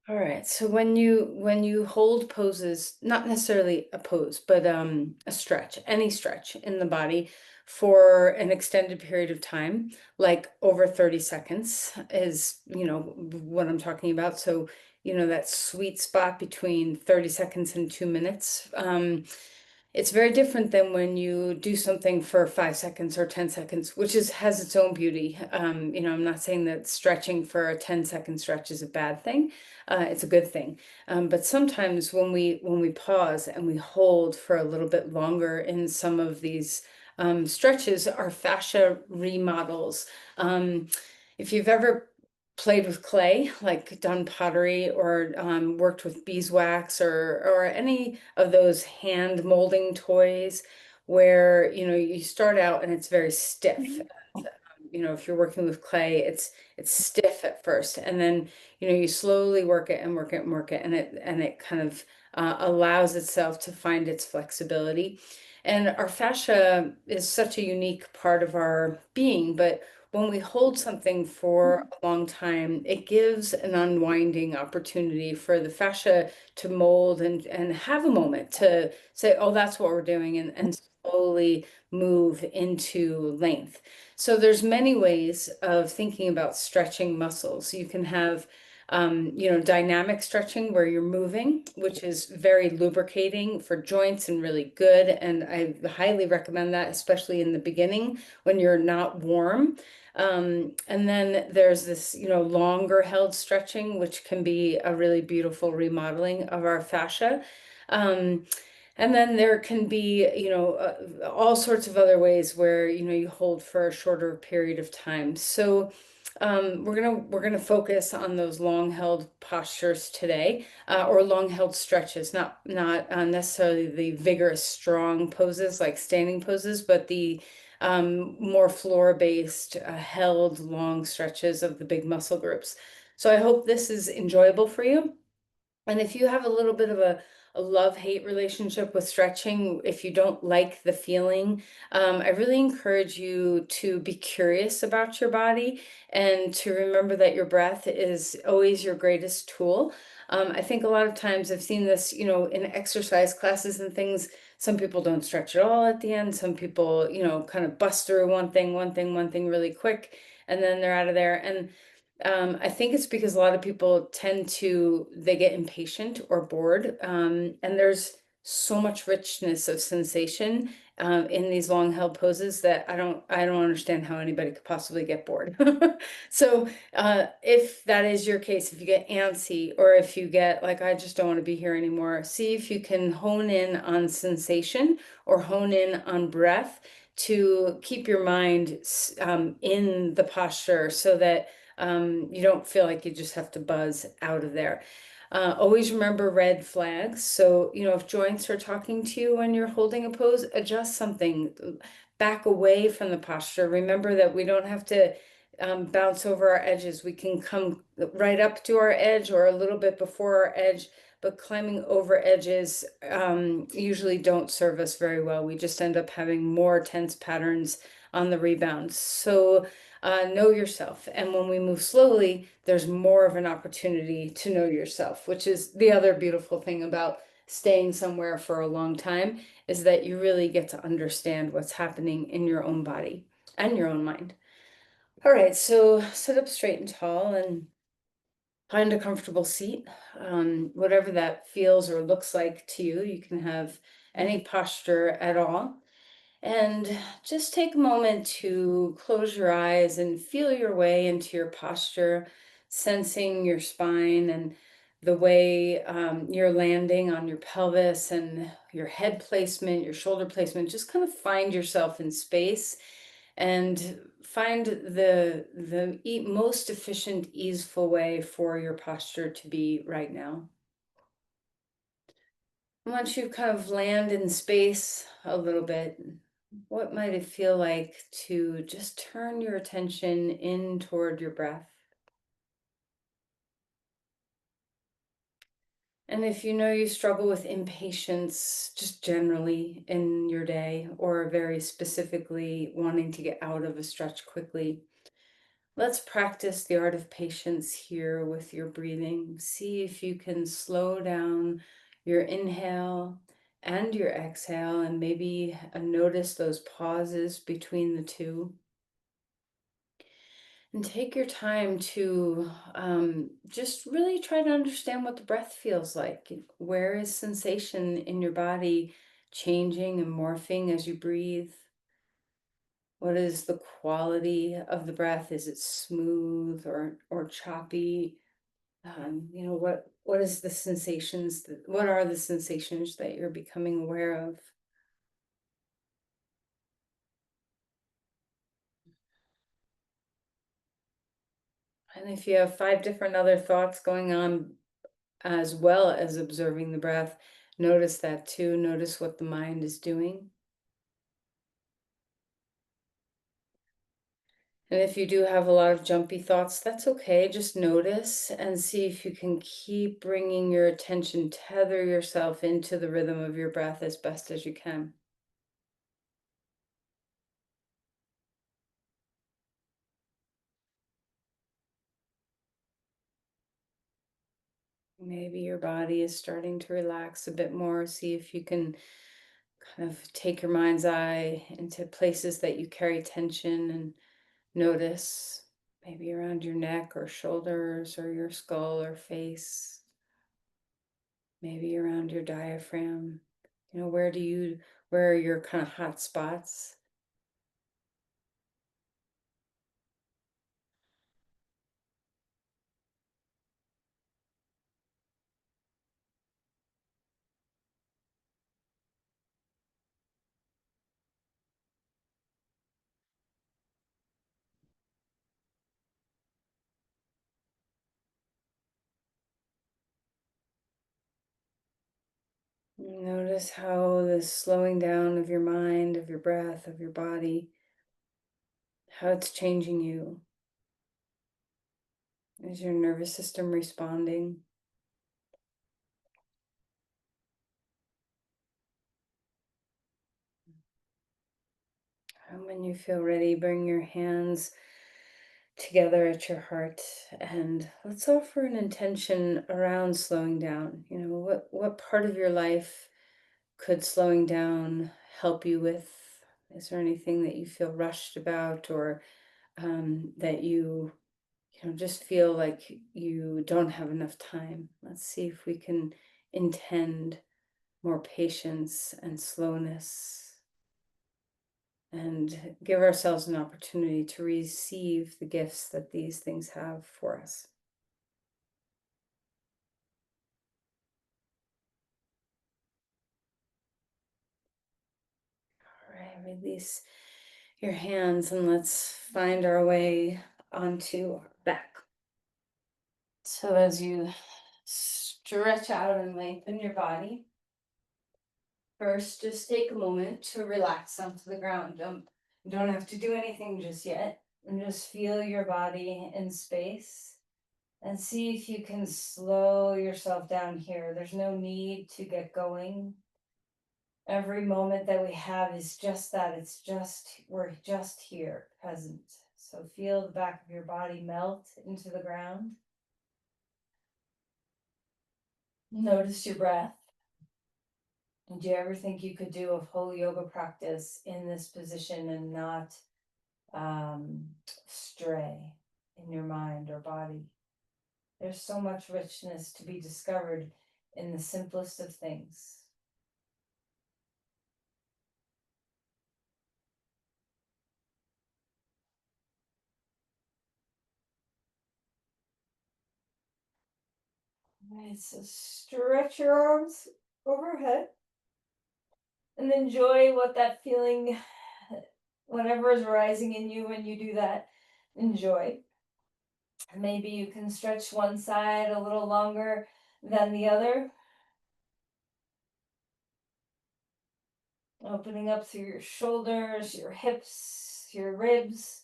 All right. So when you hold poses, not necessarily a pose, but a stretch, any stretch in the body for an extended period of time, like over 30 seconds is, what I'm talking about. So, that sweet spot between 30 seconds and 2 minutes. It's very different than when you do something for 5 seconds or 10 seconds, which has its own beauty. I'm not saying that stretching for a 10-second stretch is a bad thing. It's a good thing. But sometimes when we pause and we hold for a little bit longer in some of these stretches, our fascia remodels. Um, if you've ever played with clay, like done pottery or worked with beeswax or any of those hand molding toys where you start out and it's very stiff. If you're working with clay, it's stiff at first, and then you slowly work it and work it and work it, and it kind of allows itself to find its flexibility. And our fascia is such a unique part of our being, but when we hold something for a long time, it gives an unwinding opportunity for the fascia to mold and have a moment to say, oh, that's what we're doing, and slowly move into length. So there's many ways of thinking about stretching muscles. You can have dynamic stretching where you're moving, which is very lubricating for joints and really good. And I highly recommend that, especially in the beginning when you're not warm. And then there's this, longer held stretching, which can be a really beautiful remodeling of our fascia. Um, and then there can be, all sorts of other ways where, you hold for a shorter period of time. So we're gonna focus on those long held postures today, or long held stretches, not necessarily the vigorous, strong poses like standing poses, but the more floor-based, held long stretches of the big muscle groups. So I hope this is enjoyable for you. And if you have a little bit of a love-hate relationship with stretching, if you don't like the feeling, I really encourage you to be curious about your body and to remember that your breath is always your greatest tool. I think a lot of times I've seen this, in exercise classes and things. Some people don't stretch at all at the end. Some people, kind of bust through one thing really quick, and then they're out of there. And I think it's because a lot of people they get impatient or bored, and there's so much richness of sensation in these long held poses that I don't understand how anybody could possibly get bored. So if that is your case, if you get antsy or if you get like, I just don't want to be here anymore, see if you can hone in on sensation or hone in on breath to keep your mind in the posture so that you don't feel like you just have to buzz out of there. Always remember red flags. So, if joints are talking to you when you're holding a pose, adjust something, back away from the posture. Remember that we don't have to bounce over our edges. We can come right up to our edge or a little bit before our edge, but climbing over edges usually don't serve us very well. We just end up having more tense patterns on the rebounds. So, know yourself. And when we move slowly, there's more of an opportunity to know yourself, which is the other beautiful thing about staying somewhere for a long time, is that you really get to understand what's happening in your own body and your own mind. All right, so sit up straight and tall and find a comfortable seat. Whatever that feels or looks like to you, you can have any posture at all. And just take a moment to close your eyes and feel your way into your posture, sensing your spine and the way you're landing on your pelvis and your head placement, your shoulder placement. Just kind of find yourself in space and find the most efficient, easeful way for your posture to be right now. Once you kind of land in space a little bit, what might it feel like to just turn your attention in toward your breath? And if you know you struggle with impatience just generally in your day, or very specifically wanting to get out of a stretch quickly, Let's practice the art of patience here with your breathing. See if you can slow down your inhale and your exhale, and maybe notice those pauses between the two. And take your time to just really try to understand what the breath feels like. Where is sensation in your body changing and morphing as you breathe? What is the quality of the breath? Is it smooth or choppy? What is the sensations what are the sensations that you're becoming aware of? And if you have five different other thoughts going on as well as observing the breath, notice that too. Notice what the mind is doing. And if you do have a lot of jumpy thoughts, that's okay. Just notice and see if you can keep bringing your attention, tether yourself into the rhythm of your breath as best as you can. Maybe your body is starting to relax a bit more. See if you can kind of take your mind's eye into places that you carry tension and notice maybe around your neck or shoulders or your skull or face, maybe around your diaphragm. Where are your kind of hot spots? Notice how the slowing down of your mind, of your breath, of your body, how it's changing you. Is your nervous system responding? And when you feel ready, bring your hands together at your heart and let's offer an intention around slowing down. What part of your life could slowing down help you with? Is there anything that you feel rushed about or that you just feel like you don't have enough time? Let's see if we can intend more patience and slowness and give ourselves an opportunity to receive the gifts that these things have for us. All right, release your hands and let's find our way onto our back. So as you stretch out and lengthen your body, first just take a moment to relax onto the ground. You don't have to do anything just yet. And just feel your body in space and see if you can slow yourself down here. There's no need to get going. Every moment that we have is just that. We're just here, present. So feel the back of your body melt into the ground. Notice your breath. And do you ever think you could do a whole yoga practice in this position and not stray in your mind or body? There's so much richness to be discovered in the simplest of things. Right, so stretch your arms overhead and enjoy what that feeling, whatever is rising in you when you do that, enjoy. Maybe you can stretch one side a little longer than the other, opening up through your shoulders, your hips, your ribs.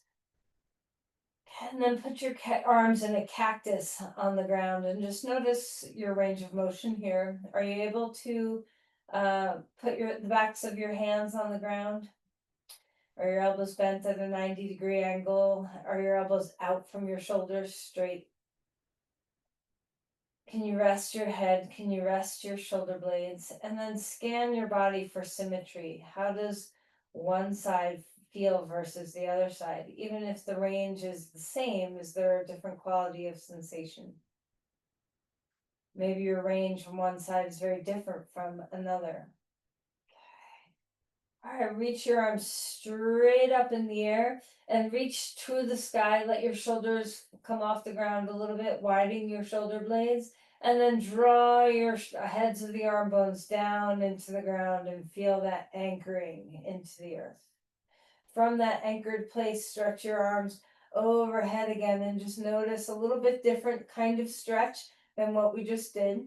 And then put your arms in a cactus on the ground and just notice your range of motion here. Are you able to put the backs of your hands on the ground? Are your elbows bent at a 90-degree angle? Are your elbows out from your shoulders straight? Can you rest your head? Can you rest your shoulder blades? And then scan your body for symmetry. How does one side feel versus the other side? Even if the range is the same, is there a different quality of sensation? Maybe your range from one side is very different from another. All right, reach your arms straight up in the air and reach to the sky. Let your shoulders come off the ground a little bit, widen your shoulder blades, and then draw your heads of the arm bones down into the ground and feel that anchoring into the earth. From that anchored place, stretch your arms overhead again and just notice a little bit different kind of stretch than what we just did.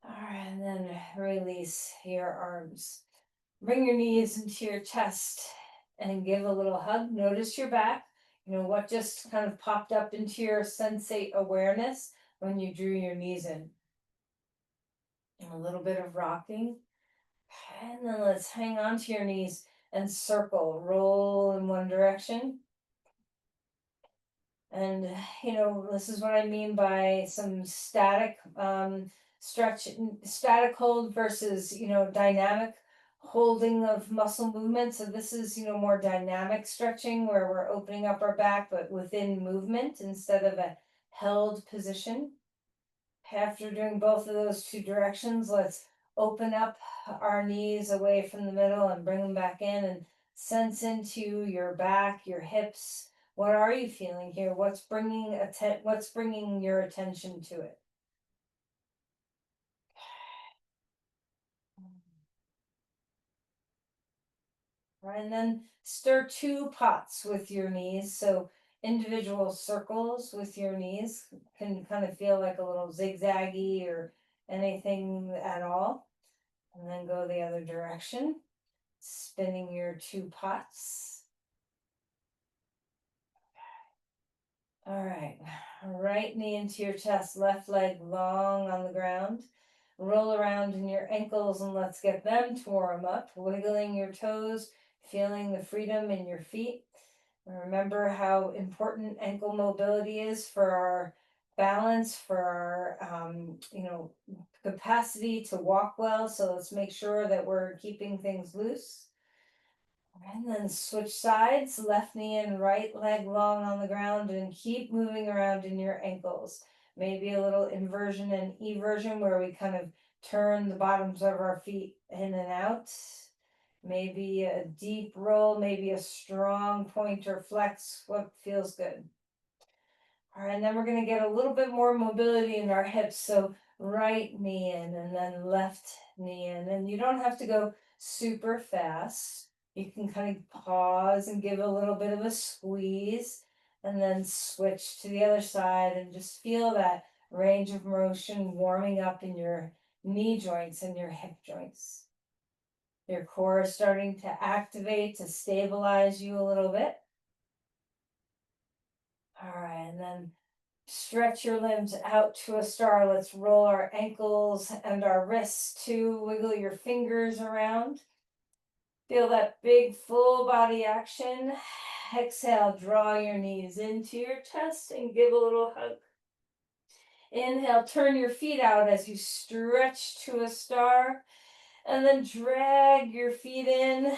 All right, and then release your arms. Bring your knees into your chest and give a little hug. Notice your back. You know what just kind of popped up into your sensate awareness when you drew your knees in. And a little bit of rocking. And then let's hang on to your knees and circle, roll in one direction. And, this is what I mean by some static stretch, static hold versus, dynamic holding of muscle movement. So this is, more dynamic stretching where we're opening up our back, but within movement instead of a held position. After doing both of those two directions, let's open up our knees away from the middle and bring them back in and sense into your back, your hips. What are you feeling here? What's bringing your attention to it? Right, and then stir two pots with your knees. So individual circles with your knees can kind of feel like a little zigzaggy or anything at all. And then go the other direction, spinning your two pots. All right knee into your chest, left leg long on the ground. Roll around in your ankles and let's get them to warm up. Wiggling your toes, feeling the freedom in your feet. Remember how important ankle mobility is for our balance, for our, capacity to walk well. So let's make sure that we're keeping things loose. And then switch sides, left knee and right leg long on the ground, and keep moving around in your ankles. Maybe a little inversion and eversion where we kind of turn the bottoms of our feet in and out. Maybe a deep roll, maybe a strong pointer flex, what feels good. All right, and then we're going to get a little bit more mobility in our hips. So right knee in and then left knee in. And you don't have to go super fast. You can kind of pause and give a little bit of a squeeze and then switch to the other side and just feel that range of motion warming up in your knee joints and your hip joints. Your core is starting to activate to stabilize you a little bit. All right, and then stretch your limbs out to a star. Let's roll our ankles and our wrists too. Wiggle your fingers around. Feel that big full body action. Exhale, draw your knees into your chest and give a little hug. Inhale, turn your feet out as you stretch to a star. And then drag your feet in.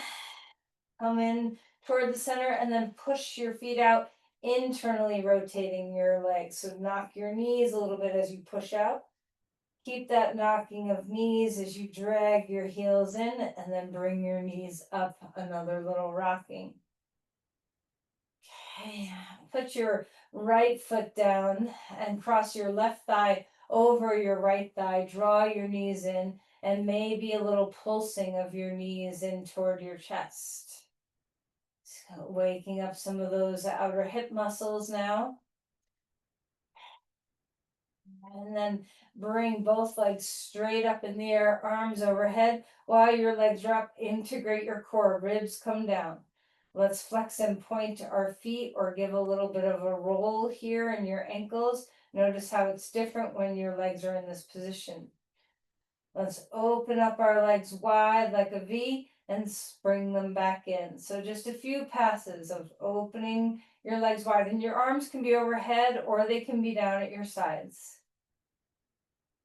Come in toward the center and then push your feet out, internally rotating your legs. So knock your knees a little bit as you push out. Keep that knocking of knees as you drag your heels in and then bring your knees up, another little rocking. Okay, put your right foot down and cross your left thigh over your right thigh. Draw your knees in and maybe a little pulsing of your knees in toward your chest. So waking up some of those outer hip muscles now. And then bring both legs straight up in the air, arms overhead. While your legs drop, integrate your core, ribs come down. Let's flex and point our feet or give a little bit of a roll here in your ankles. Notice how it's different when your legs are in this position. Let's open up our legs wide like a V and bring them back in. So just a few passes of opening your legs wide, and your arms can be overhead or they can be down at your sides.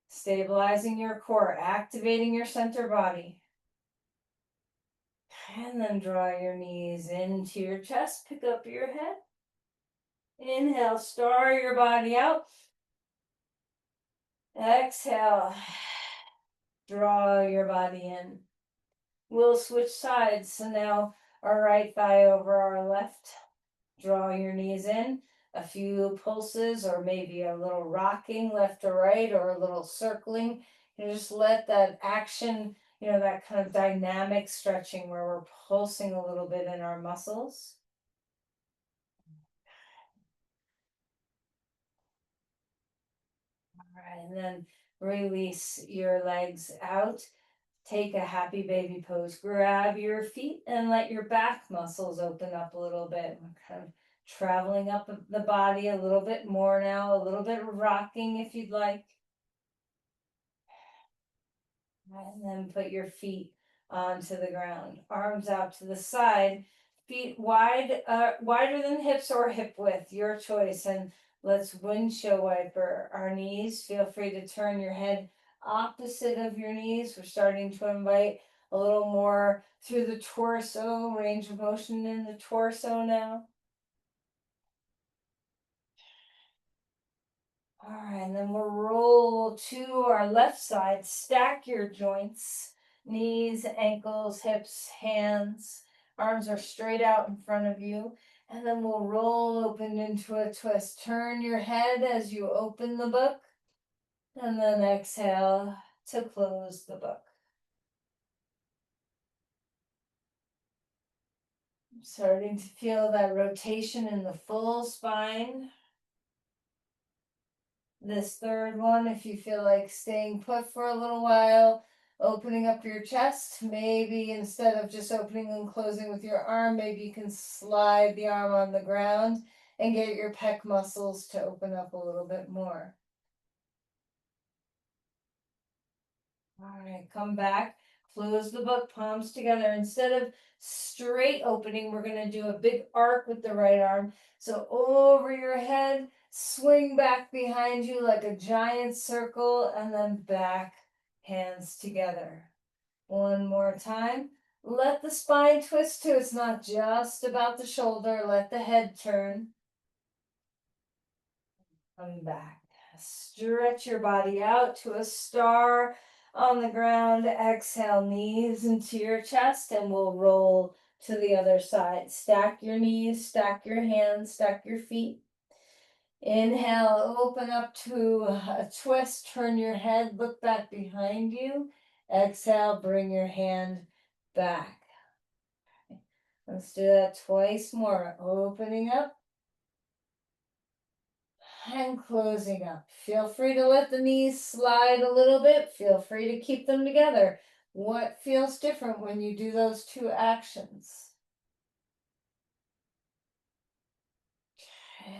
Stabilizing your core, activating your center body. And then draw your knees into your chest, pick up your head. Inhale, star your body out. Exhale, draw your body in. We'll switch sides. So now our right thigh over our left. Draw your knees in. A few pulses or maybe a little rocking left to right or a little circling. And just let that action, that kind of dynamic stretching where we're pulsing a little bit in our muscles. All right, and then release your legs out. Take a happy baby pose. Grab your feet and let your back muscles open up a little bit. We're kind of traveling up the body a little bit more now, a little bit rocking if you'd like. And then put your feet onto the ground. Arms out to the side. Feet wide, wider than hips or hip width, your choice. And let's windshield wiper our knees. Feel free to turn your head opposite of your knees. We're starting to invite a little more through the torso, range of motion in the torso now. All right, and then we'll roll to our left side. Stack your joints, knees, ankles, hips, hands. Arms are straight out in front of you. And then we'll roll open into a twist. Turn your head as you open the book. And then exhale to close the book. Starting to feel that rotation in the full spine. This third one, if you feel like staying put for a little while, opening up your chest, maybe instead of just opening and closing with your arm, maybe you can slide the arm on the ground and get your pec muscles to open up a little bit more. All right, come back, close the book, palms together. Instead of straight opening, we're going to do a big arc with the right arm. So over your head, swing back behind you like a giant circle, and then back, hands together. One more time. Let the spine twist too. It's not just about the shoulder. Let the head turn. Come back. Stretch your body out to a star on the ground. Exhale, knees into your chest, and we'll roll to the other side. Stack your knees, stack your hands, stack your feet. Inhale, open up to a twist, turn your head, look back behind you. Exhale, bring your hand back. Let's do that twice more. Opening up and closing up. Feel free to let the knees slide a little bit. Feel free to keep them together. What feels different when you do those two actions?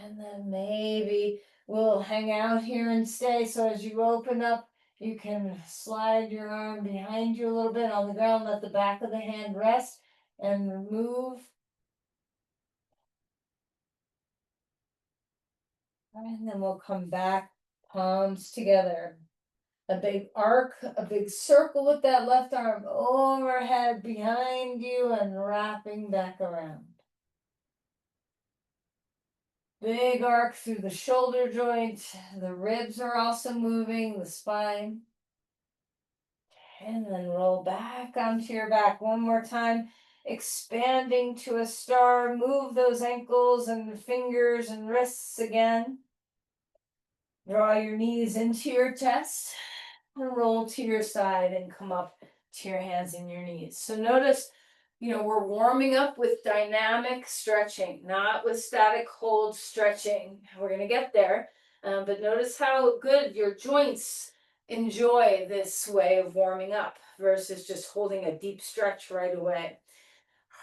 And then maybe we'll hang out here and stay. So as you open up, you can slide your arm behind you a little bit on the ground. Let the back of the hand rest and move. And then we'll come back, palms together. A big arc, a big circle with that left arm overhead behind you and wrapping back around. Big arc through the shoulder joint. The ribs are also moving, the spine. And then roll back onto your back one more time. Expanding to a star. Move those ankles and fingers and wrists again. Draw your knees into your chest. And roll to your side and come up to your hands and your knees. So notice, we're warming up with dynamic stretching, not with static hold stretching. We're going to get there. But notice how good your joints enjoy this way of warming up versus just holding a deep stretch right away.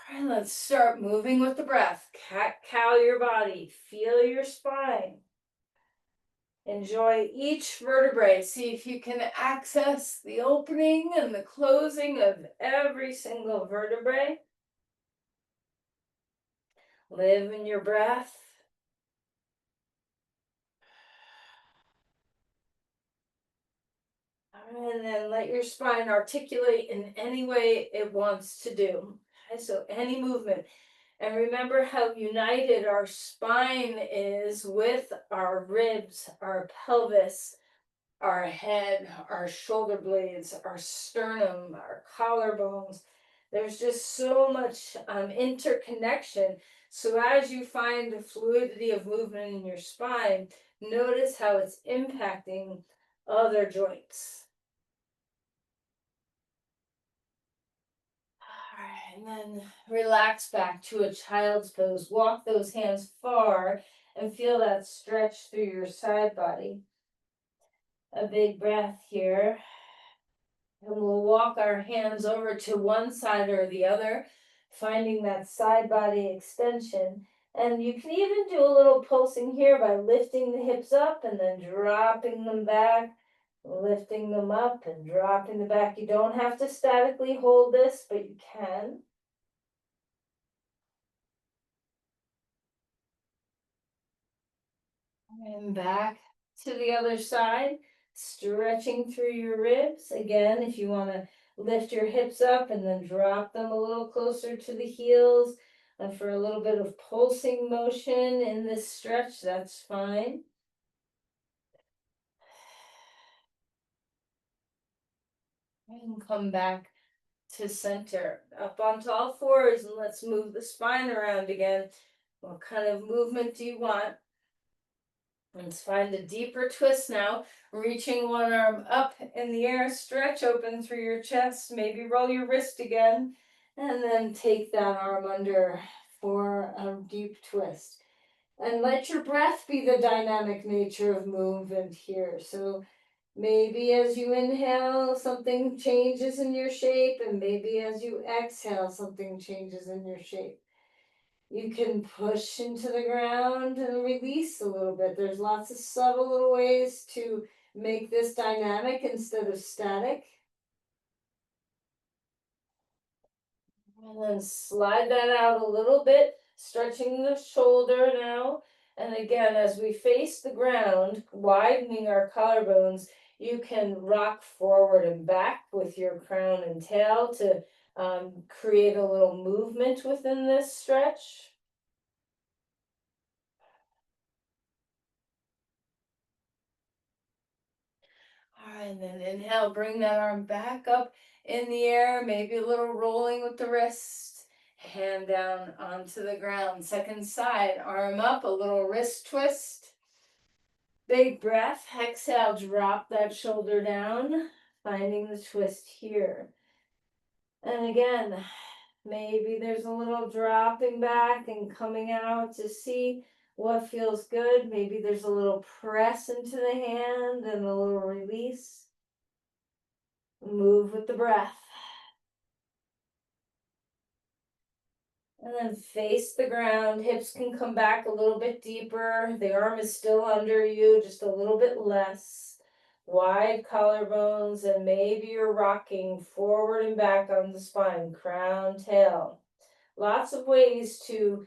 All right, let's start moving with the breath. Cat-cow your body. Feel your spine. Enjoy each vertebrae. See if you can access the opening and the closing of every single vertebrae. Live in your breath. And then let your spine articulate in any way it wants to do. Okay, so any movement. And remember how united our spine is with our ribs, our pelvis, our head, our shoulder blades, our sternum, our collarbones. There's just so much interconnection. So as you find the fluidity of movement in your spine, notice how it's impacting other joints. All right, and then relax back to a child's pose. Walk those hands far and feel that stretch through your side body. A big breath here. And we'll walk our hands over to one side or the other, finding that side body extension. And you can even do a little pulsing here by lifting the hips up and then dropping them back, lifting them up and dropping them back. You don't have to statically hold this, but you can. And back to the other side, stretching through your ribs. Again, if you want to lift your hips up and then drop them a little closer to the heels, and for a little bit of pulsing motion in this stretch, that's fine. And come back to center. Up onto all fours, and let's move the spine around again. What kind of movement do you want? Let's find a deeper twist now. Reaching one arm up in the air, stretch open through your chest, maybe roll your wrist again, and then take that arm under for a deep twist. And let your breath be the dynamic nature of movement here. So maybe as you inhale, something changes in your shape, and maybe as you exhale, something changes in your shape. You can push into the ground and release a little bit. There's lots of subtle little ways to make this dynamic instead of static. And then slide that out a little bit, stretching the shoulder now. And again, as we face the ground, widening our collarbones, you can rock forward and back with your crown and tail to create a little movement within this stretch. All right, and then inhale, bring that arm back up in the air, maybe a little rolling with the wrist. Hand down onto the ground. Second side, arm up, a little wrist twist. Big breath. Exhale, drop that shoulder down, finding the twist here. And again, maybe there's a little dropping back and coming out to see what feels good. Maybe there's a little press into the hand and a little release. Move with the breath. And then face the ground. Hips can come back a little bit deeper. The arm is still under you, just a little bit less. Wide collarbones, and maybe you're rocking forward and back on the spine, crown, tail. Lots of ways to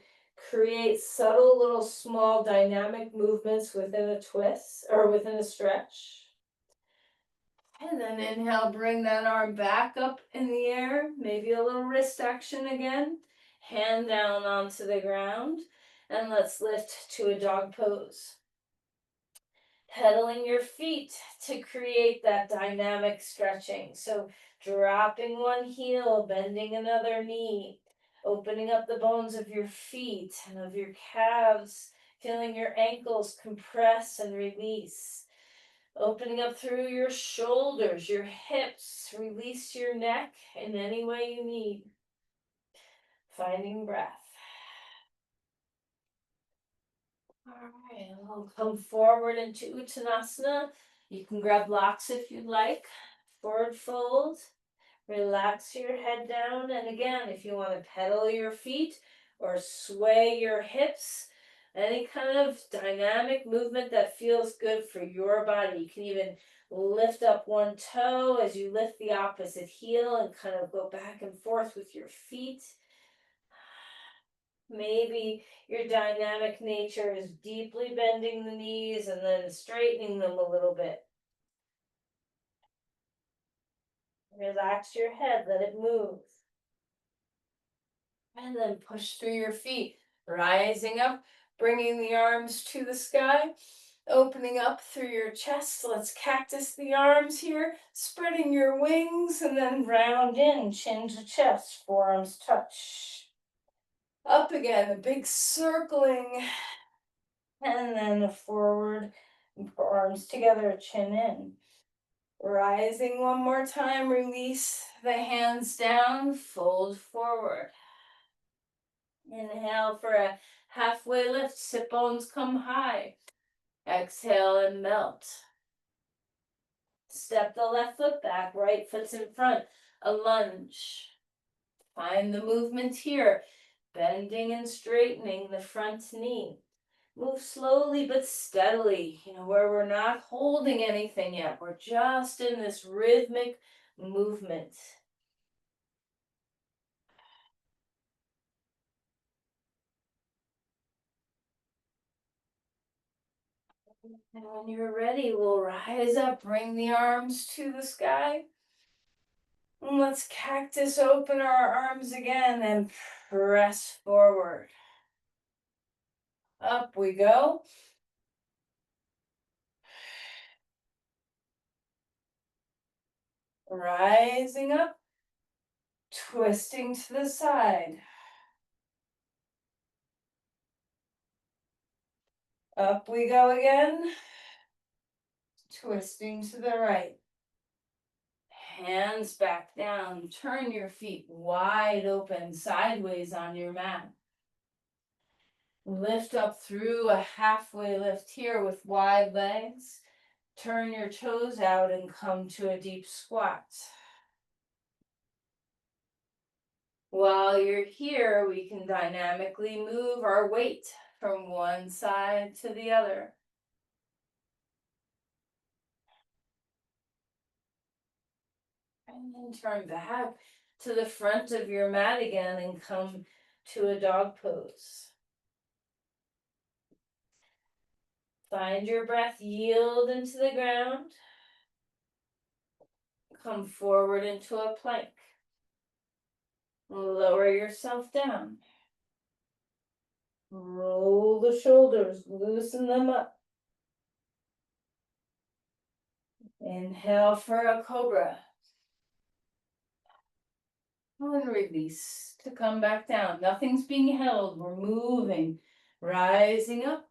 create subtle little small dynamic movements within a twist or within a stretch. And then inhale, bring that arm back up in the air, maybe a little wrist action again. Hand down onto the ground, and let's lift to a dog pose. Pedaling your feet to create that dynamic stretching. So dropping one heel, bending another knee, opening up the bones of your feet and of your calves, feeling your ankles compress and release. Opening up through your shoulders, your hips, release your neck in any way you need. Finding breath. All right, we'll come forward into Uttanasana. You can grab blocks if you'd like. Forward fold. Relax your head down. And again, if you want to pedal your feet or sway your hips, Any kind of dynamic movement that feels good for your body. You can even lift up one toe as you lift the opposite heel and kind of go back and forth with your feet. Maybe your dynamic nature is deeply bending the knees and then straightening them a little bit. Relax your head, let it move. And then push through your feet, rising up, bringing the arms to the sky, opening up through your chest. Let's cactus the arms here, spreading your wings, and then round in, chin to chest, forearms touch. Up again, a big circling, and then a forward, arms together, chin in. Rising one more time, release the hands down, fold forward. Inhale for a halfway lift, sit bones come high. Exhale and melt. Step the left foot back, right foot's in front, a lunge. Find the movement here, bending and straightening the front knee. Move slowly but steadily, where we're not holding anything yet. We're just in this rhythmic movement. And when you're ready, we'll rise up, bring the arms to the sky. And let's cactus open our arms again and press forward. Up we go. Rising up, twisting to the side. Up we go again, twisting to the right. Hands back down, turn your feet wide open, sideways on your mat. Lift up through a halfway lift here with wide legs. Turn your toes out and come to a deep squat. While you're here, we can dynamically move our weight from one side to the other. And then turn back to the front of your mat again and come to a dog pose. Find your breath, yield into the ground. Come forward into a plank. Lower yourself down. Roll the shoulders, loosen them up. Inhale for a cobra. And release to come back down. Nothing's being held. We're moving. Rising up.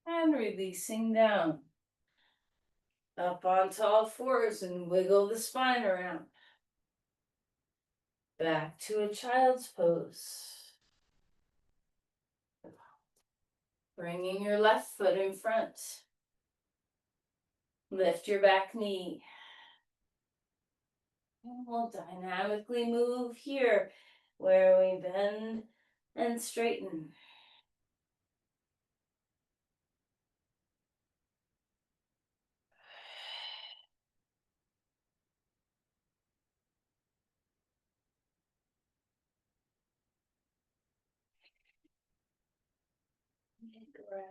And releasing down. Up onto all fours and wiggle the spine around. Back to a child's pose. Bringing your left foot in front. Lift your back knee. And we'll dynamically move here where we bend and straighten.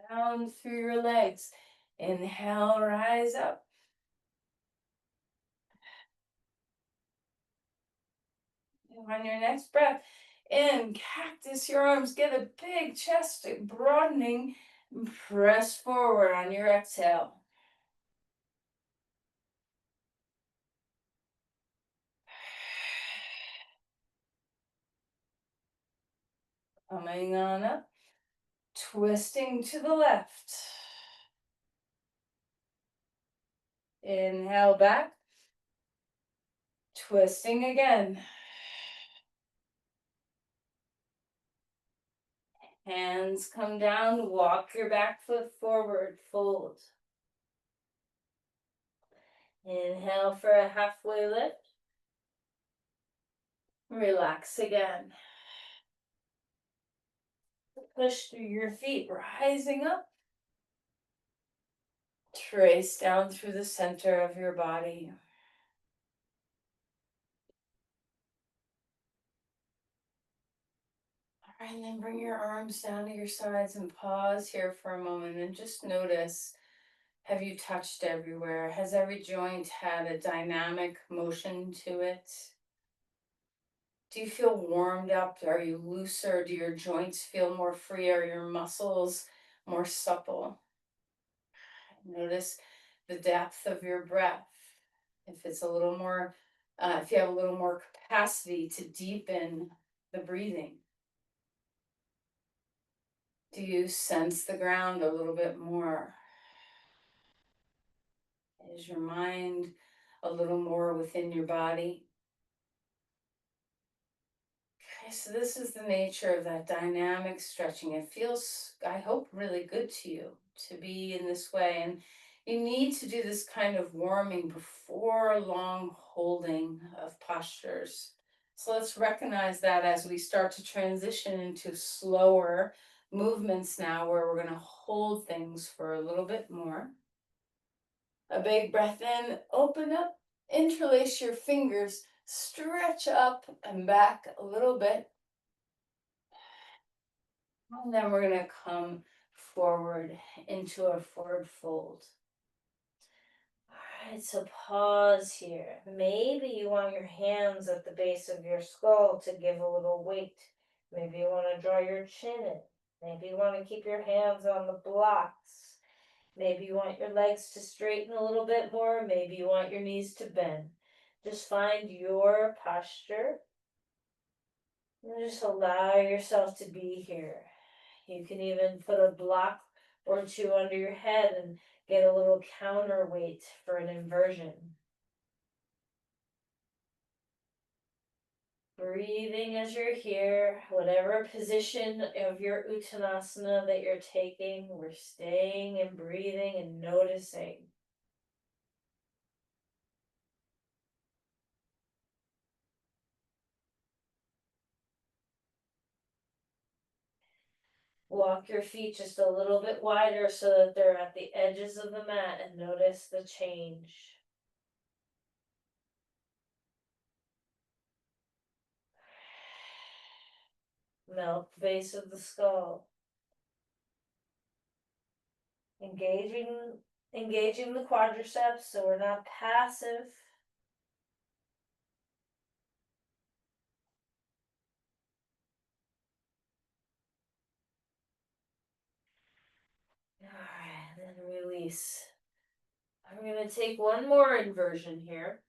Ground through your legs. Inhale, rise up. And on your next breath, in, cactus your arms, get a big chest broadening, and press forward on your exhale. Coming on up, twisting to the left. Inhale back, twisting again. Hands come down, walk your back foot forward, fold. Inhale for a halfway lift. Relax again. Push through your feet, rising up. Trace down through the center of your body. All right, and then bring your arms down to your sides and pause here for a moment and just notice, have you touched everywhere? Has every joint had a dynamic motion to it? Do you feel warmed up? Are you looser? Do your joints feel more free? Are your muscles more supple? Notice the depth of your breath. If it's a little more, if you have a little more capacity to deepen the breathing. Do you sense the ground a little bit more? Is your mind a little more within your body? Okay, so this is the nature of that dynamic stretching. It feels, I hope, really good to you to be in this way. And you need to do this kind of warming before long holding of postures. So let's recognize that as we start to transition into slower movements now, where we're going to hold things for a little bit more. A big breath in, open up, interlace your fingers, stretch up and back a little bit. And then we're going to come forward into a forward fold. All right, so pause here. Maybe you want your hands at the base of your skull to give a little weight. Maybe you want to draw your chin in. Maybe you want to keep your hands on the blocks. Maybe you want your legs to straighten a little bit more. Maybe you want your knees to bend. Just find your posture. And just allow yourself to be here. You can even put a block or two under your head and get a little counterweight for an inversion. Breathing as you're here, whatever position of your Uttanasana that you're taking, we're staying and breathing and noticing. Walk your feet just a little bit wider so that they're at the edges of the mat and notice the change. Melt the base of the skull. Engaging the quadriceps so we're not passive. All right, then release. I'm going to take one more inversion here.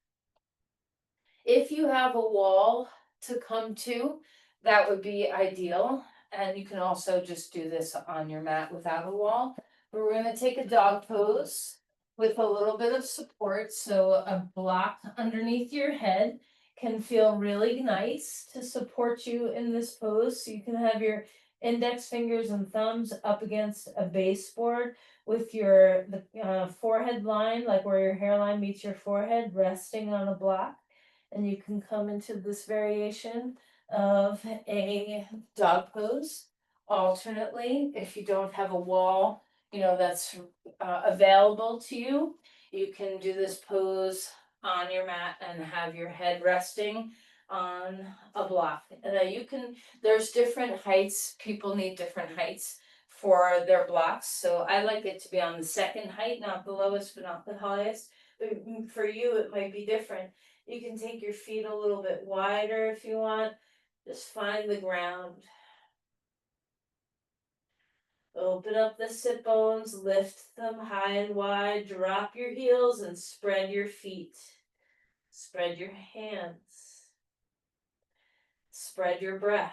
If you have a wall to come to, that would be ideal. And you can also just do this on your mat without a wall. But we're going to take a dog pose with a little bit of support. So a block underneath your head can feel really nice to support you in this pose. So you can have your index fingers and thumbs up against a baseboard with your forehead line, like where your hairline meets your forehead, resting on a block. And you can come into this variation of a dog pose alternately. If you don't have a wall, that's available to you, you can do this pose on your mat and have your head resting on a block. And there's different heights. People need different heights for their blocks. So I like it to be on the second height, not the lowest, but not the highest. But for you, it might be different. You can take your feet a little bit wider if you want. Just find the ground. Open up the sit bones, lift them high and wide, drop your heels and spread your feet. Spread your hands. Spread your breath.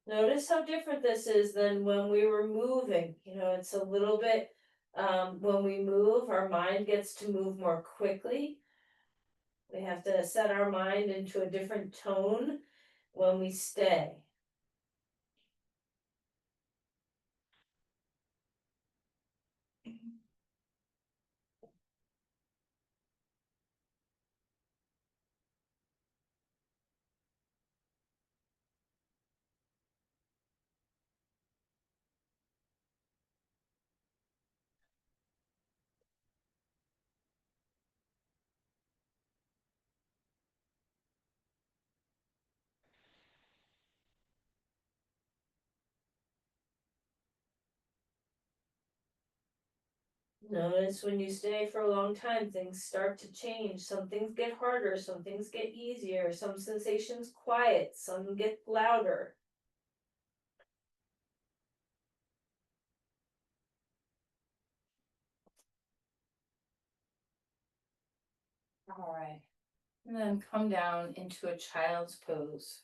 Notice how different this is than when we were moving. It's a little bit, when we move, our mind gets to move more quickly. We have to set our mind into a different tone when we stay. Notice when you stay for a long time, things start to change. Some things get harder, some things get easier, some sensations quiet, some get louder. All right. And then come down into a child's pose.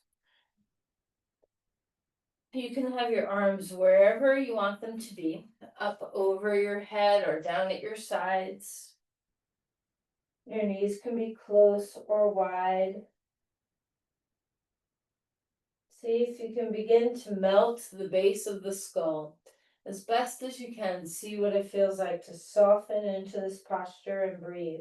You can have your arms wherever you want them to be, up over your head or down at your sides. Your knees can be close or wide. See if you can begin to melt the base of the skull as best as you can. See what it feels like to soften into this posture and breathe.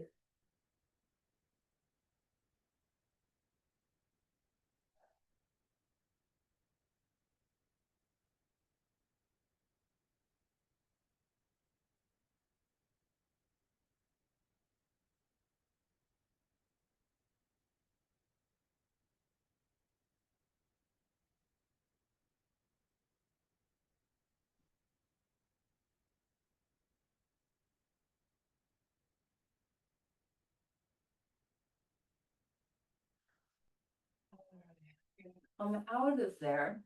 Come out of there.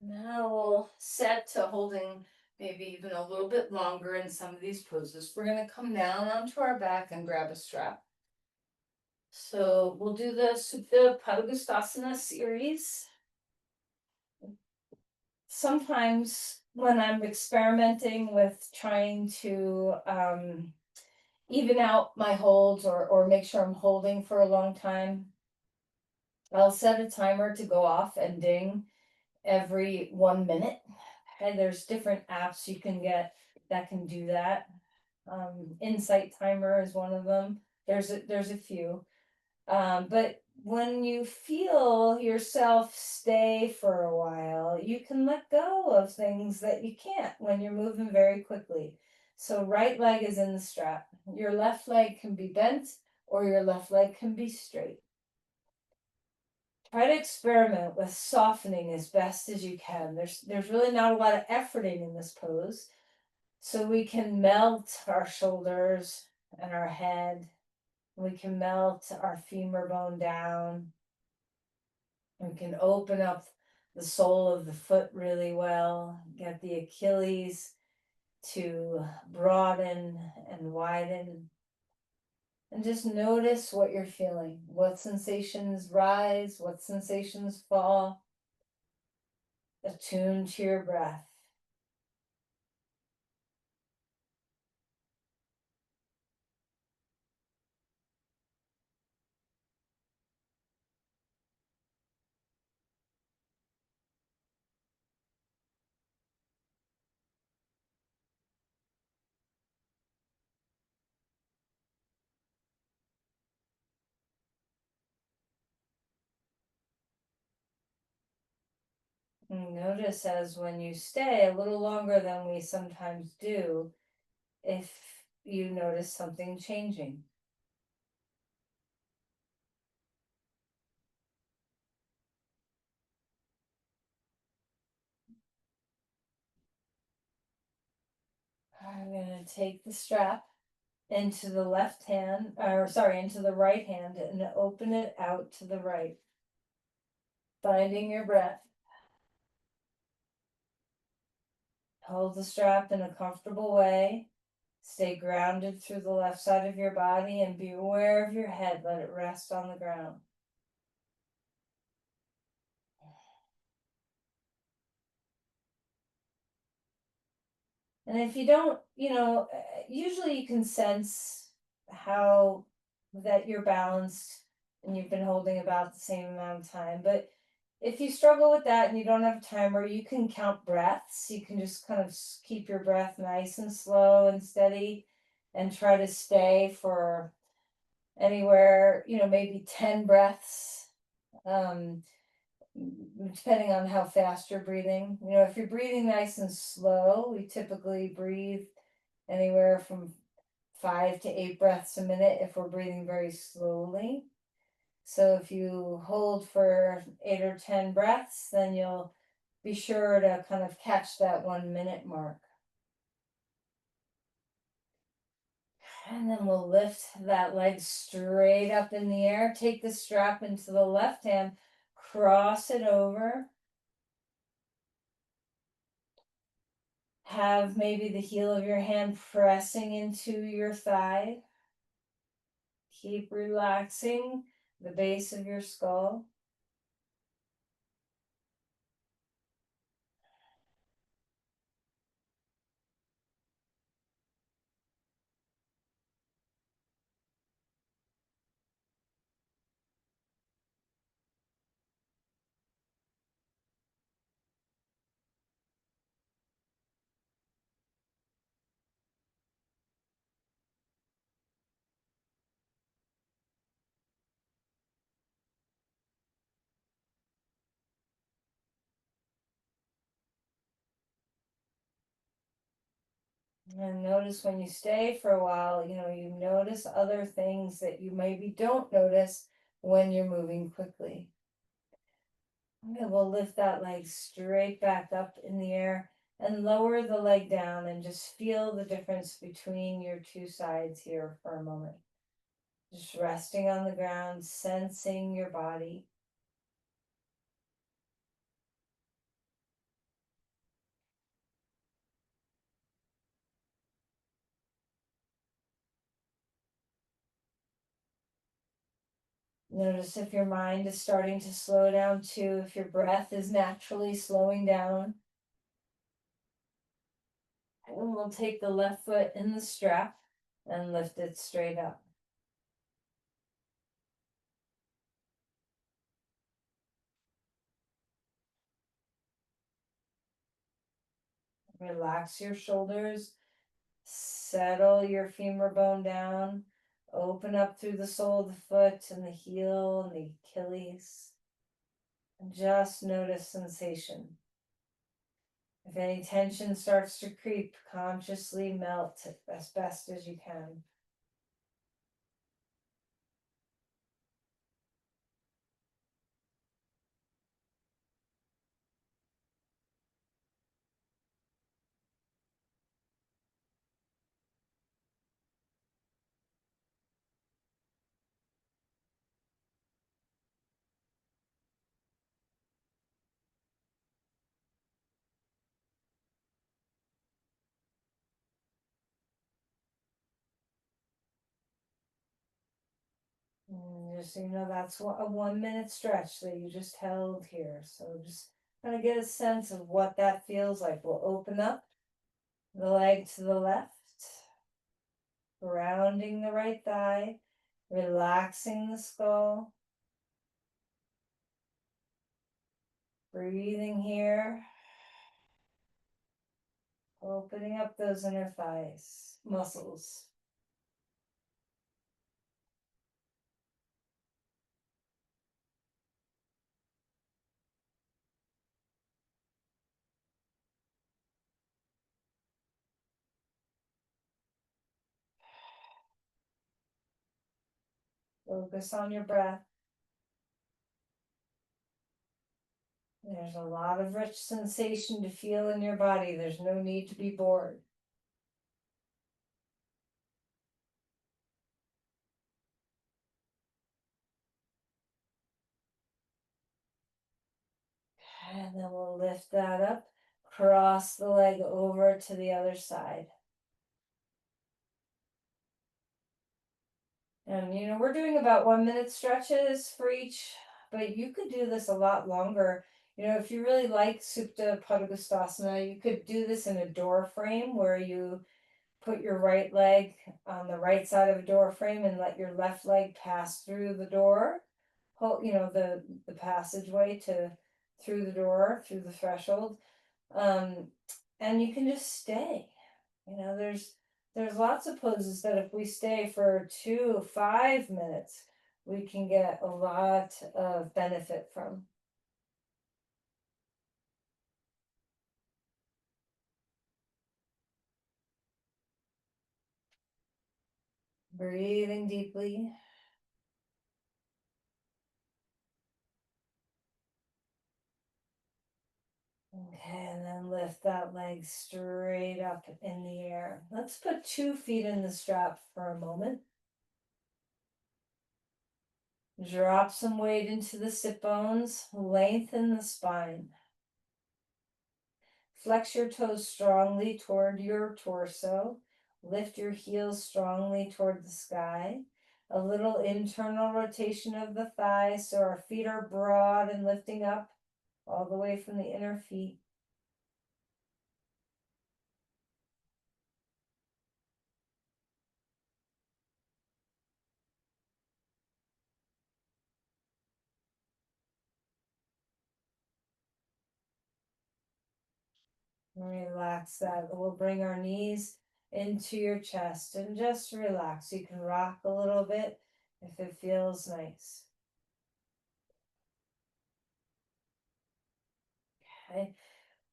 Now we'll set to holding maybe even a little bit longer in some of these poses. We're going to come down onto our back and grab a strap. So we'll do the Supta Padangusthasana series. Sometimes when I'm experimenting with trying to even out my holds or make sure I'm holding for a long time, I'll set a timer to go off and ding every 1 minute. Okay, there's different apps you can get that can do that. Insight Timer is one of them. There's a few. But when you feel yourself stay for a while, you can let go of things that you can't when you're moving very quickly. So right leg is in the strap. Your left leg can be bent or your left leg can be straight. Try to experiment with softening as best as you can. There's really not a lot of efforting in this pose. So we can melt our shoulders and our head. We can melt our femur bone down. We can open up the sole of the foot really well, get the Achilles to broaden and widen. And just notice what you're feeling. What sensations rise, what sensations fall. Attune to your breath. And notice as when you stay a little longer than we sometimes do, if you notice something changing. I'm going to take the strap into the left hand, or sorry, into the right hand and open it out to the right. Finding your breath. Hold the strap in a comfortable way. Stay grounded through the left side of your body and be aware of your head. Let it rest on the ground. And if you don't, usually you can sense how that you're balanced and you've been holding about the same amount of time. But if you struggle with that and you don't have a timer, you can count breaths. You can just kind of keep your breath nice and slow and steady and try to stay for anywhere, maybe 10 breaths. Depending on how fast you're breathing. If you're breathing nice and slow, we typically breathe anywhere from 5 to 8 breaths a minute if we're breathing very slowly. So if you hold for 8 or 10 breaths, then you'll be sure to kind of catch that 1 minute mark. And then we'll lift that leg straight up in the air. Take the strap into the left hand, cross it over. Have maybe the heel of your hand pressing into your thigh. Keep relaxing the base of your skull. And notice when you stay for a while, you notice other things that you maybe don't notice when you're moving quickly. Okay, we'll lift that leg straight back up in the air and lower the leg down and just feel the difference between your two sides here for a moment. Just resting on the ground, sensing your body. Notice if your mind is starting to slow down too, if your breath is naturally slowing down. And we'll take the left foot in the strap and lift it straight up. Relax your shoulders, settle your femur bone down, open up through the sole of the foot and the heel and the Achilles. And just notice sensation. If any tension starts to creep, consciously melt it as best as you can. And just so you know, that's a 1 minute stretch that you just held here. So just kind of get a sense of what that feels like. We'll open up the leg to the left, grounding the right thigh, relaxing the skull, breathing here, opening up those inner thighs, muscles. Focus on your breath. There's a lot of rich sensation to feel in your body. There's no need to be bored. And then we'll lift that up, cross the leg over to the other side. And we're doing about 1 minute stretches for each, but you could do this a lot longer. If you really like Supta Padangusthasana, you could do this in a door frame where you put your right leg on the right side of a door frame and let your left leg pass through the door. Hold, the passageway to through the door, through the threshold. And you can just stay. There's lots of poses that if we stay for 5 minutes, we can get a lot of benefit from. Breathing deeply. Okay, and then lift that leg straight up in the air. Let's put 2 feet in the strap for a moment. Drop some weight into the sit bones, lengthen the spine. Flex your toes strongly toward your torso. Lift your heels strongly toward the sky. A little internal rotation of the thighs so our feet are broad and lifting up all the way from the inner feet. Relax that. We'll bring our knees into your chest and just relax. You can rock a little bit if it feels nice. Okay.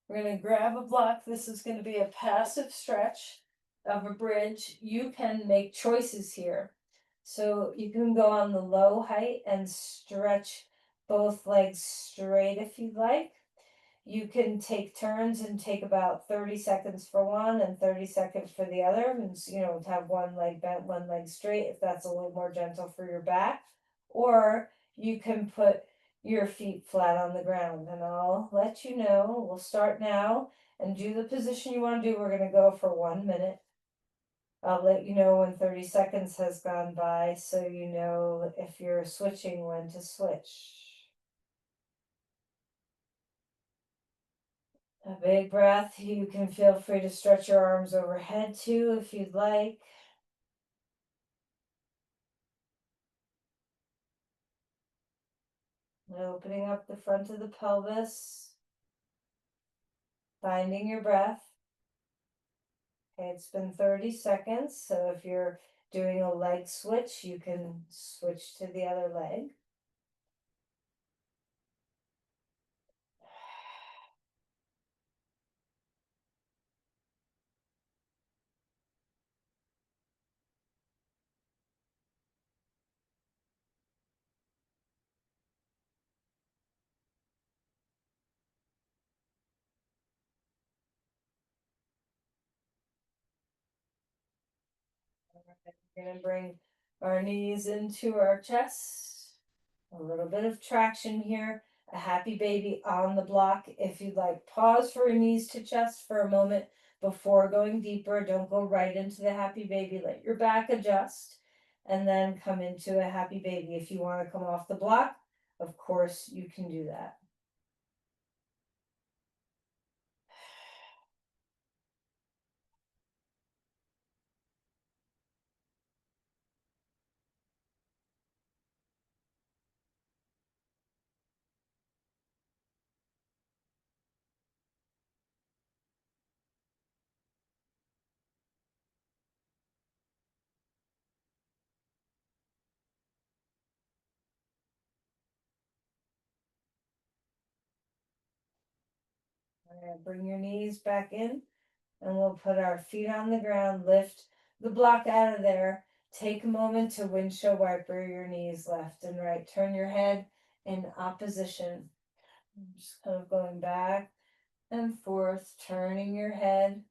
We're going to grab a block. This is going to be a passive stretch of a bridge. You can make choices here. So you can go on the low height and stretch both legs straight if you'd like. You can take turns and take about 30 seconds for one and 30 seconds for the other. And, have one leg bent, one leg straight if that's a little more gentle for your back. Or you can put your feet flat on the ground, and I'll let you know. We'll start now and do the position you want to do. We're going to go for 1 minute. I'll let you know when 30 seconds has gone by so you know if you're switching when to switch. A big breath. You can feel free to stretch your arms overhead too if you'd like. Opening up the front of the pelvis. Finding your breath. Okay, it's been 30 seconds, so if you're doing a leg switch, you can switch to the other leg. We're going to bring our knees into our chest. A little bit of traction here. A happy baby on the block. If you'd like, pause for your knees to chest for a moment before going deeper. Don't go right into the happy baby. Let your back adjust and then come into a happy baby. If you want to come off the block, of course you can do that. Bring your knees back in and we'll put our feet on the ground, lift the block out of there. Take a moment to windshield wiper your knees left and right. Turn your head in opposition. Just kind of going back and forth, turning your head.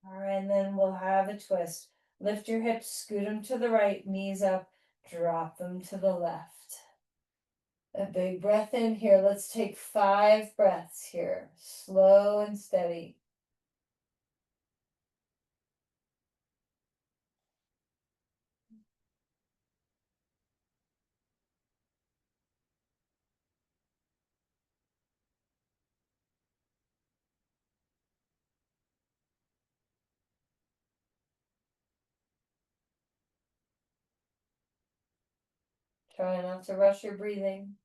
All right, and then we'll have a twist. Lift your hips, scoot them to the right, knees up, drop them to the left. A big breath in here. Let's take 5 breaths here, slow and steady. Try not to rush your breathing.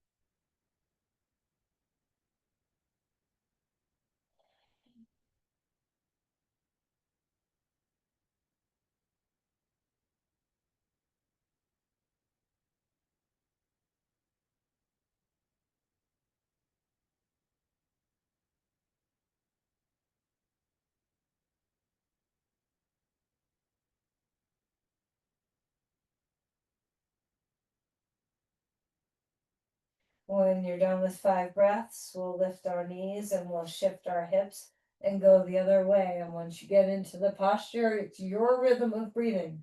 When you're done with 5 breaths, we'll lift our knees and we'll shift our hips and go the other way. And once you get into the posture, it's your rhythm of breathing.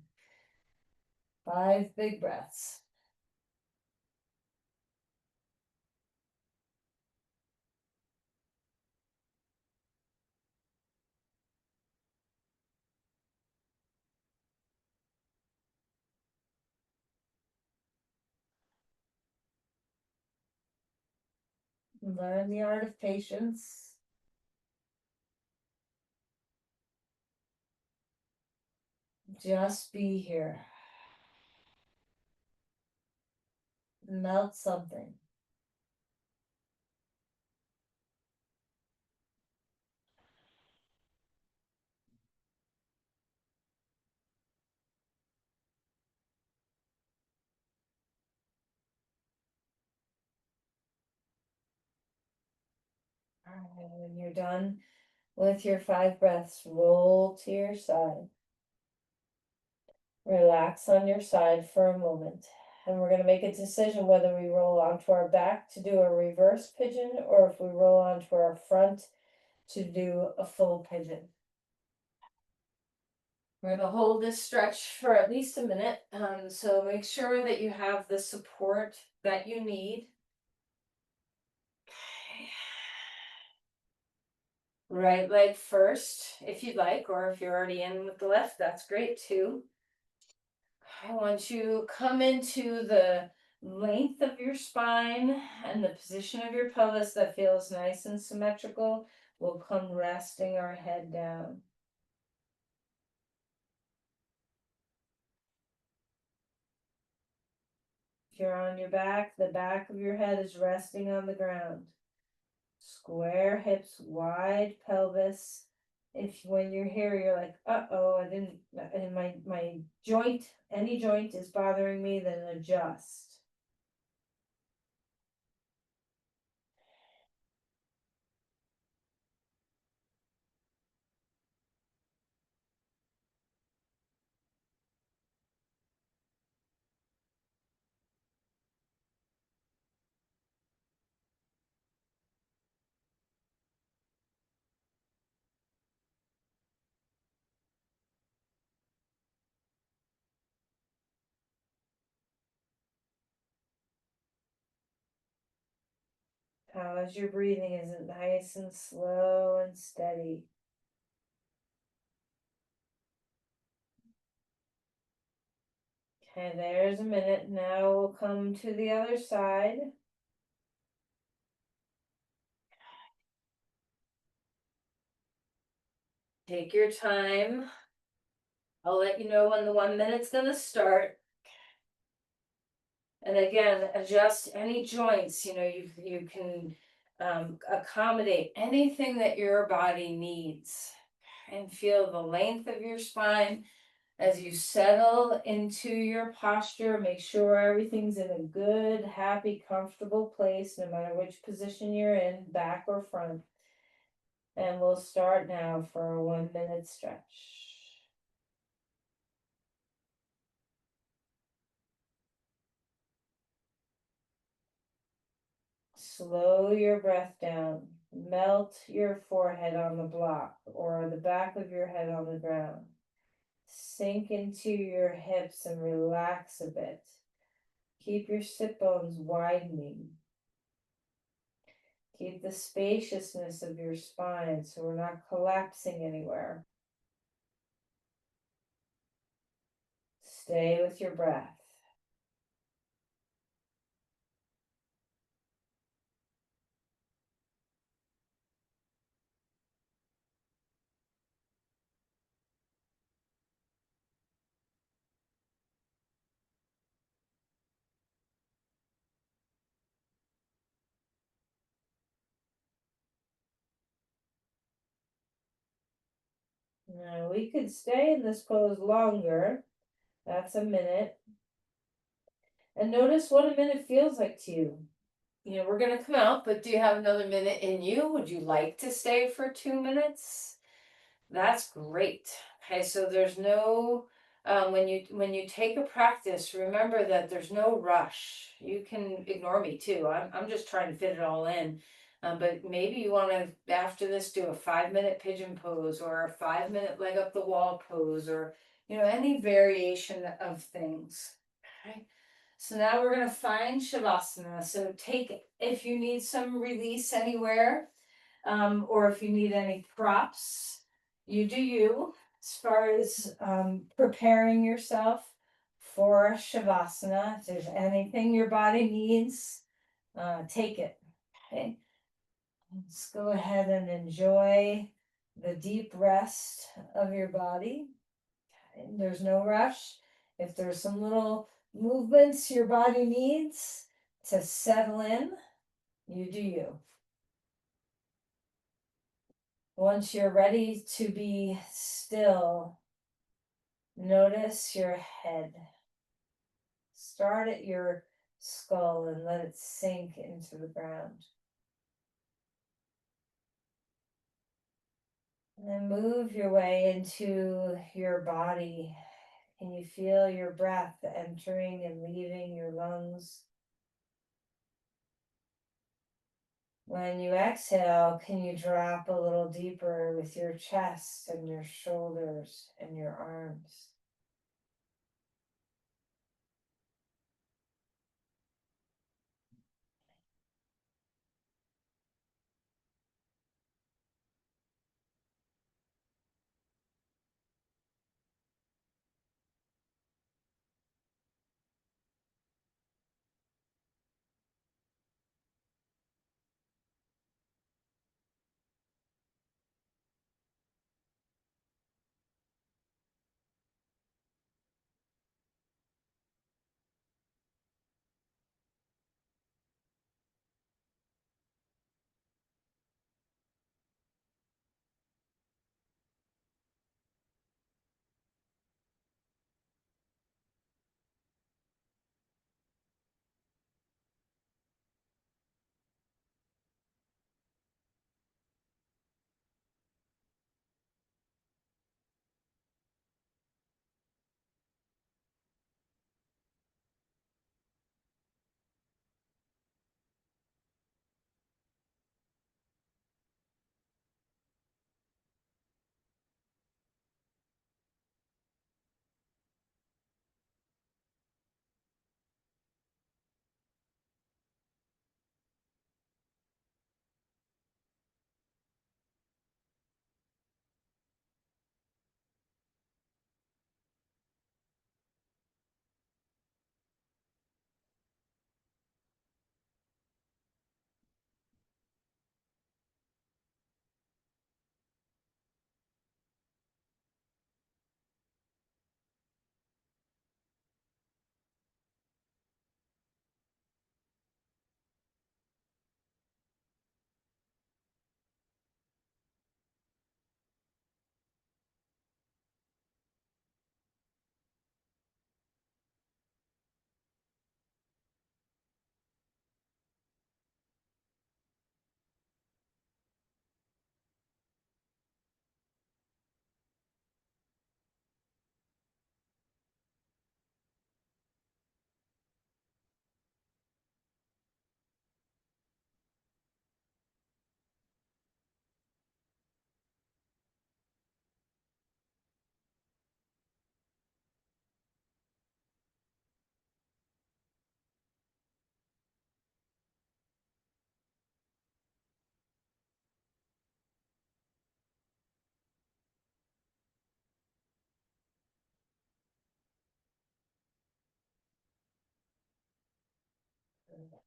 5 big breaths. Learn the art of patience. Just be here. Melt something. And when you're done with your 5 breaths, roll to your side. Relax on your side for a moment. And we're going to make a decision whether we roll onto our back to do a reverse pigeon or if we roll onto our front to do a full pigeon. We're going to hold this stretch for at least a minute. So make sure that you have the support that you need. Right leg first, if you'd like, or if you're already in with the left, that's great too. I want you to come into the length of your spine and the position of your pelvis that feels nice and symmetrical. We'll come resting our head down. If you're on your back, the back of your head is resting on the ground. Square hips, wide pelvis. If when you're here, you're like, uh-oh, I didn't, and my joint, any joint is bothering me, then adjust. As your breathing is nice and slow and steady. Okay, there's a minute. Now we'll come to the other side. Take your time. I'll let you know when the 1 minute's gonna start. And again, adjust any joints, you can accommodate anything that your body needs. And feel the length of your spine as you settle into your posture. Make sure everything's in a good, happy, comfortable place, no matter which position you're in, back or front. And we'll start now for a 1 minute stretch. Slow your breath down. Melt your forehead on the block or the back of your head on the ground. Sink into your hips and relax a bit. Keep your sit bones widening. Keep the spaciousness of your spine so we're not collapsing anywhere. Stay with your breath. Now we could stay in this pose longer. That's a minute. And notice what a minute feels like to you. We're going to come out, but do you have another minute in you? Would you like to stay for 2 minutes? That's great. Okay, so there's no when you take a practice, remember that there's no rush. You can ignore me too. I'm just trying to fit it all in. But maybe you want to, after this, do a 5 minute pigeon pose or a 5 minute leg up the wall pose, or any variation of things. Okay. So now we're gonna find Shavasana. So take, if you need some release anywhere, or if you need any props, you do you. As far as preparing yourself for Shavasana, if there's anything your body needs, take it. Okay. Let's go ahead and enjoy the deep rest of your body. Okay. There's no rush. If there's some little movements your body needs to settle in, you do you. Once you're ready to be still, notice your head. Start at your skull and let it sink into the ground. And then move your way into your body. Can you feel your breath entering and leaving your lungs? When you exhale, can you drop a little deeper with your chest and your shoulders and your arms?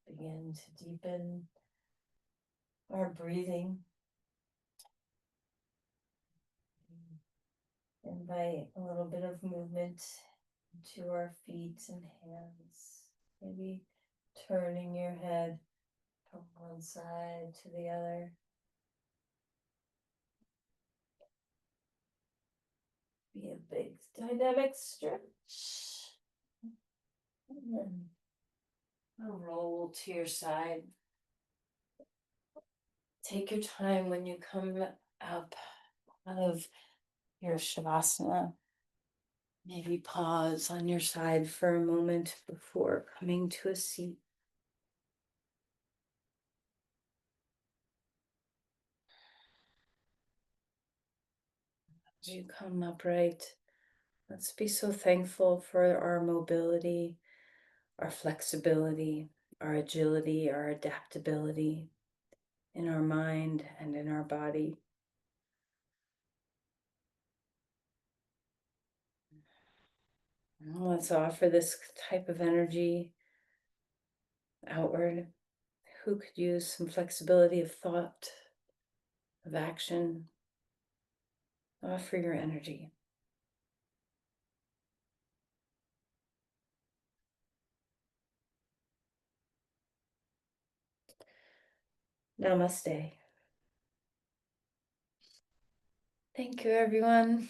Begin to deepen our breathing. Invite a little bit of movement to our feet and hands. Maybe turning your head from one side to the other. Be a big dynamic stretch. And then a roll to your side. Take your time when you come up out of your Shavasana. Maybe pause on your side for a moment before coming to a seat. As you come upright, let's be so thankful for our mobility, our flexibility, our agility, our adaptability in our mind and in our body. Now let's offer this type of energy outward. Who could use some flexibility of thought, of action? Offer your energy. Namaste. Thank you, everyone.